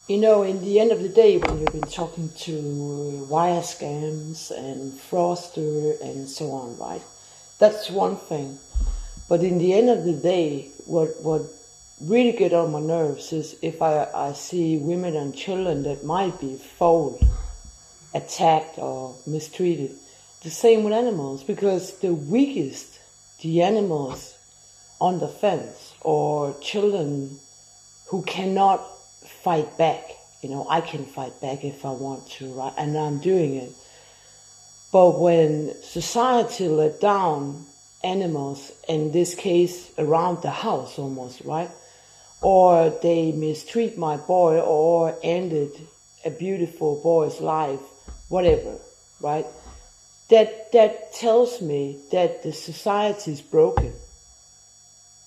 In the end of the day, when you've been talking to wire scams and fraudster and so on, right? That's one thing. But in the end of the day, what really get on my nerves is if I see women and children that might be fouled, attacked or mistreated. The same with animals, because the weakest, the animals on the fence or children who cannot fight back. I can fight back if I want to, right? And I'm doing it. But when society let down animals, in this case around the house almost, right? Or they mistreat my boy or ended a beautiful boy's life, whatever, right? That tells me that the society is broken.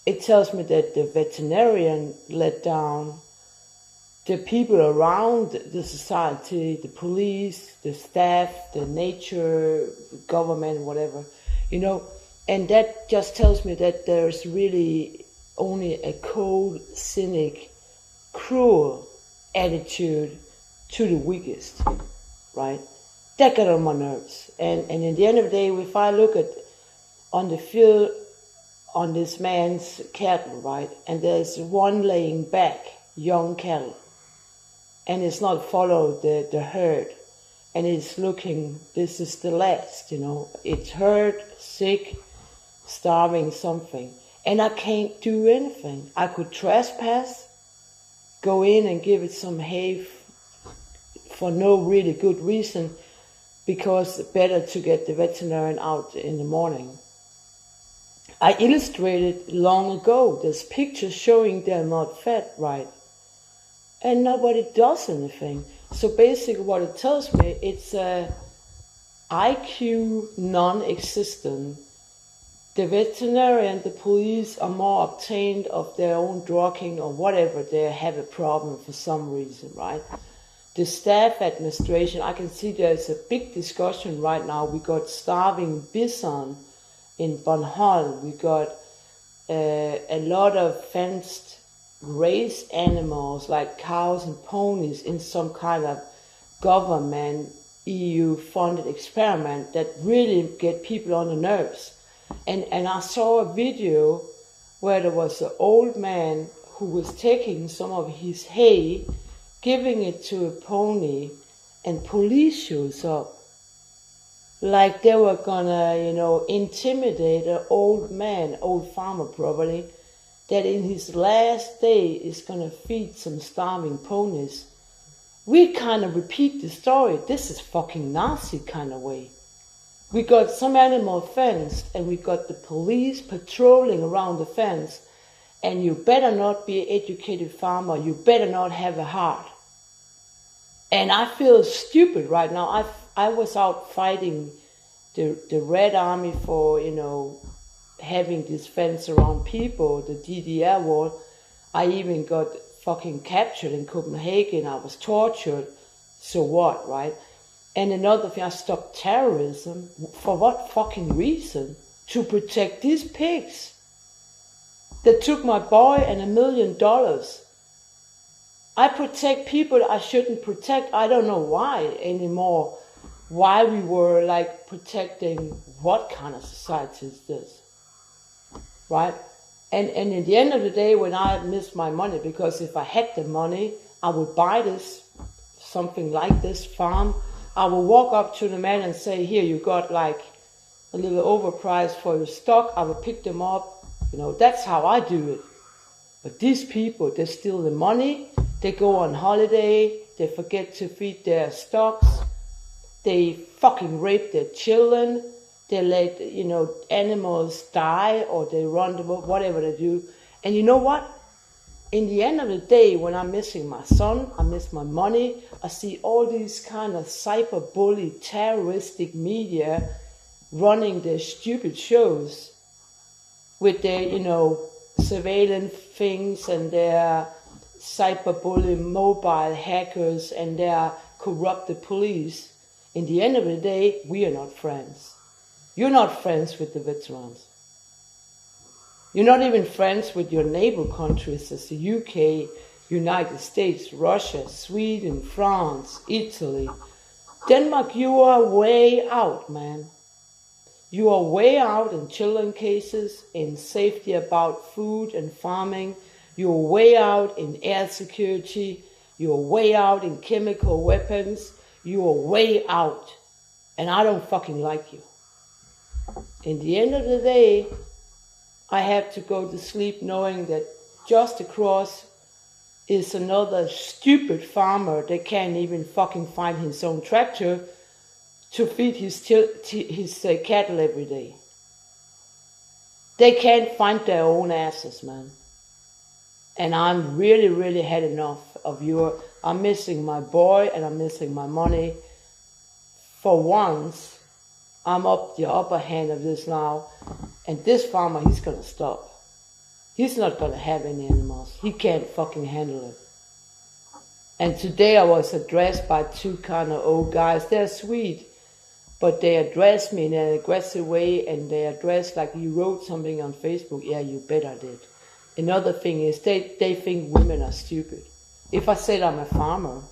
It tells me that the veterinarian let down the people around the society, the police, the staff, the nature, the government, whatever, and that just tells me that there's really only a cold, cynic, cruel attitude to the weakest, right? That got on my nerves. And in the end of the day, if I look at on the field on this man's cattle, right, and there's one laying back, young cattle, and it's not followed the herd, and it's looking, this is the last, it's hurt, sick, starving, something, and I can't do anything. I could trespass, go in and give it some hay for no really good reason, because better to get the veterinarian out in the morning. I illustrated long ago, there's pictures showing they're not fed right. And nobody does anything. So basically what it tells me, it's a IQ non-existent. The veterinarian, the police are more obtained of their own drugging or whatever, they have a problem for some reason, right? The staff administration, I can see there's a big discussion right now. We got starving bison in Bornholm. We got a lot of fenced raised animals like cows and ponies in some kind of government EU funded experiment that really get people on the nerves. And I saw a video where there was an old man who was taking some of his hay, giving it to a pony, and police shows up. Like they were gonna, intimidate an old man, old farmer probably, that in his last day is going to feed some starving ponies. We kind of repeat the story. This is fucking Nazi kind of way. We got some animal fenced and we got the police patrolling around the fence, and you better not be an educated farmer. You better not have a heart. And I feel stupid right now. I was out fighting the Red Army for, having this fence around people, the DDR wall. I even got fucking captured in Copenhagen. I was tortured. So what, right? And another thing, I stopped terrorism. For what fucking reason? To protect these pigs that took my boy and $1 million. I protect people I shouldn't protect. I don't know why anymore. Why we were like protecting what kind of society is this? Right? And in the end of the day, when I miss my money, because if I had the money, I would buy something like this farm. I will walk up to the man and say, here, you got like a little overpriced for your stock. I will pick them up. That's how I do it. But these people, they steal the money. They go on holiday. They forget to feed their stocks. They fucking rape their children. They let, animals die, or they run the whatever they do. And you know what? In the end of the day, when I'm missing my son, I miss my money, I see all these kind of cyberbully, terroristic media running their stupid shows with their, surveillance things and their cyberbully mobile hackers and their corrupted police. In the end of the day, we are not friends. You're not friends with the veterans. You're not even friends with your neighbor countries as the UK, United States, Russia, Sweden, France, Italy. Denmark, you are way out, man. You are way out in children cases, in safety about food and farming. You're way out in air security. You're way out in chemical weapons. You are way out. And I don't fucking like you. In the end of the day, I have to go to sleep knowing that just across is another stupid farmer that can't even fucking find his own tractor to feed his cattle every day. They can't find their own asses, man. And I'm really, really had enough of your. I'm missing my boy and I'm missing my money. For once, I'm up the upper hand of this now. And this farmer, he's gonna stop. He's not gonna have any animals. He can't fucking handle it. And today I was addressed by two kind of old guys. They're sweet, but they addressed me in an aggressive way, and they addressed like, you wrote something on Facebook. Yeah, you bet I did. Another thing is they think women are stupid. If I said I'm a farmer,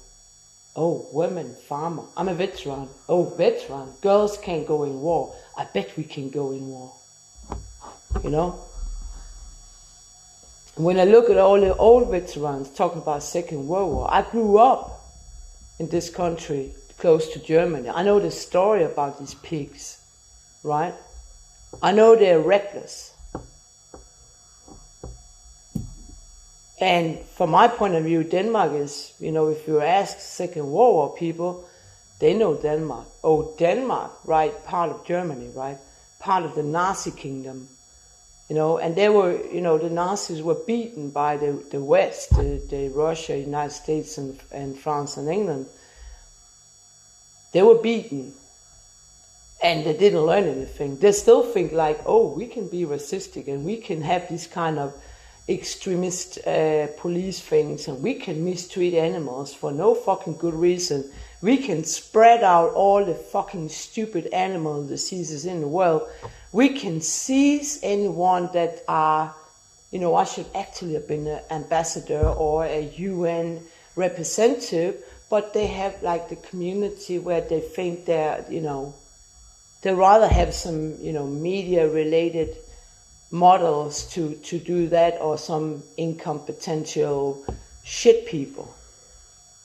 oh, women, farmer. I'm a veteran. Oh, veteran. Girls can't go in war. I bet we can go in war. You know? When I look at all the old veterans talking about Second World War, I grew up in this country close to Germany. I know the story about these pigs, right? I know they're reckless. And from my point of view, Denmark is, if you ask Second World War people, they know Denmark. Oh, Denmark, right? Part of Germany, right? Part of the Nazi kingdom. And they were, the Nazis were beaten by the West, the Russia, United States, and France and England. They were beaten, and they didn't learn anything. They still think like, oh, we can be racistic, and we can have this kind of extremist police things, and we can mistreat animals for no fucking good reason. We can spread out all the fucking stupid animal diseases in the world. We can seize anyone that are, I should actually have been an ambassador or a UN representative, but they have like the community where they think they're, they rather have some, media related models to do that, or some incompetential shit people.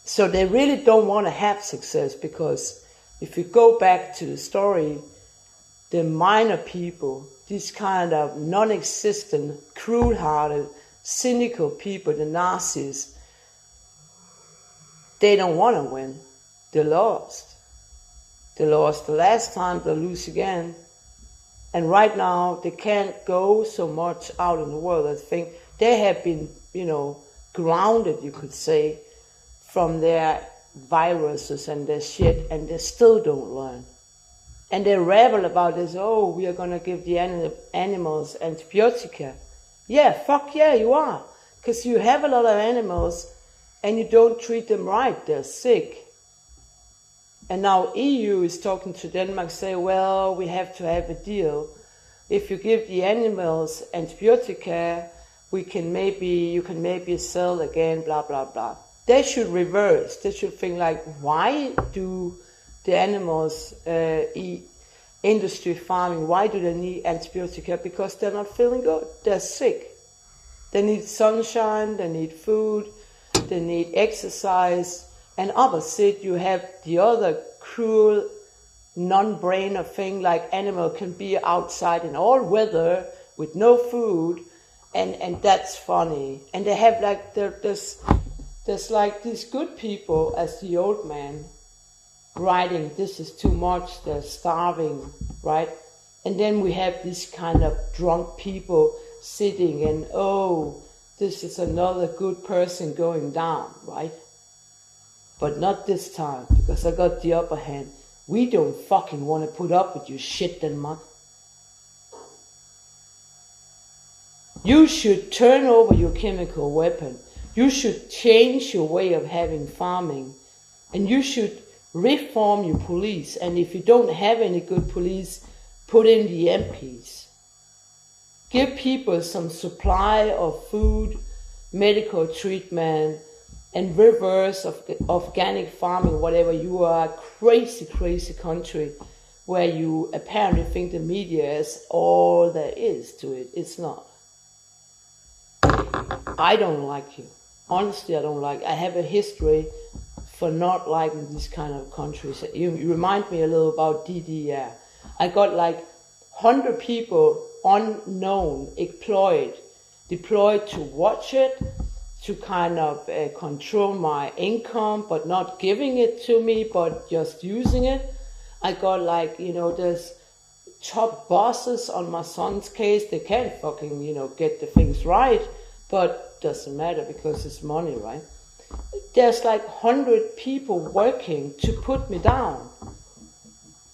So they really don't want to have success, because if you go back to the story, the minor people, these kind of non-existent, cruel-hearted, cynical people, the Nazis, they don't want to win. They lost. They lost the last time, they'll lose again. And right now, they can't go so much out in the world. I think they have been, grounded, you could say, from their viruses and their shit, and they still don't learn. And they rabble about this, oh, we are going to give the animals antibiotica. Yeah, fuck yeah, you are. Because you have a lot of animals and you don't treat them right, they're sick. And now EU is talking to Denmark, say, well, we have to have a deal. If you give the animals antibiotica, you can maybe sell again, blah, blah, blah. They should reverse. They should think like, why do the animals eat industry farming? Why do they need antibiotica? Because they're not feeling good. They're sick. They need sunshine, they need food, they need exercise. And opposite, you have the other cruel, non-brainer thing, like animal can be outside in all weather with no food, and that's funny. And they have like, there's like these good people as the old man writing, this is too much, they're starving, right? And then we have these kind of drunk people sitting and, oh, this is another good person going down, right? But not this time, because I got the upper hand. We don't fucking want to put up with your shit, Denmark. You should turn over your chemical weapon. You should change your way of having farming. And you should reform your police. And if you don't have any good police, put in the MPs. Give people some supply of food. medical treatment, and reverse of organic farming, whatever. You are a crazy, crazy country where you apparently think the media is all there is to it. It's not. I don't like you. Honestly, I don't like. I have a history for not liking these kind of countries. You remind me a little about DDR. I got like 100 people unknown, deployed to watch it, to kind of control my income, but not giving it to me, but just using it. I got like, there's top bosses on my son's case. They can't fucking, get the things right, but doesn't matter because it's money, right? There's like 100 people working to put me down.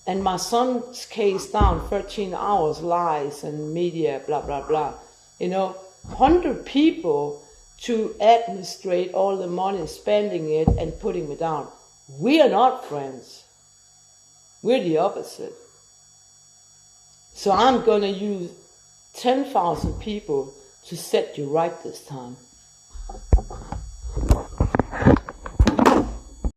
And my son's case down, 13 hours, lies and media, blah, blah, blah. 100 people to administrate all the money, spending it and putting me down. We are not friends. We're the opposite. So I'm going to use 10,000 people to set you right this time.